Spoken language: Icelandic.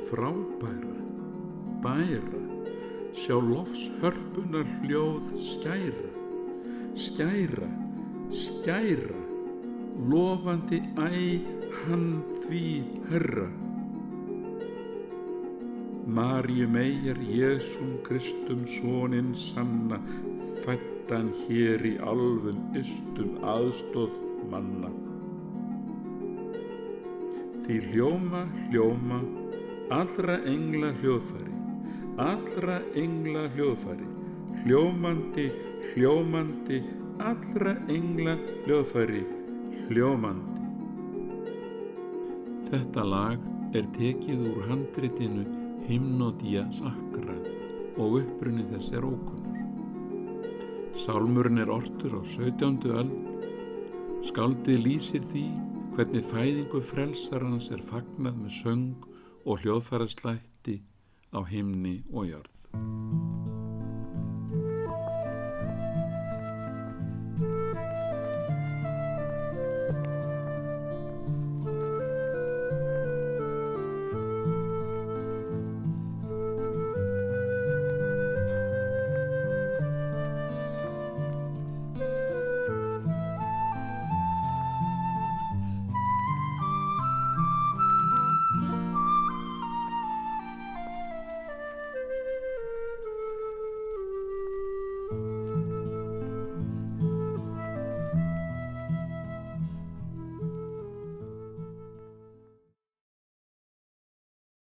frábæra, bæra, sjá lofshörpunar hljóð skæra, skæra, skæra, lofandi hann því Herra. Maríu meyjar Jesúm Kristum soninn sanna, fæddan hér í álfum ystum aðstoð manna. Því hljóma, hljóma, allra engla hljóðfæri, allra engla hljóðfæri, hljómandi, hljómandi, allra engla hljóðfæri, hljómandi. Þetta lag tekið úr handritinu Hymnodía Sacra og uppruni þess ókunnur. Sálmurinn ortur á 17. öld. Skáldið lýsir því hvernig fæðingu frelsarans fagnað með söng og hljóðfæraslætti á himni og jörð.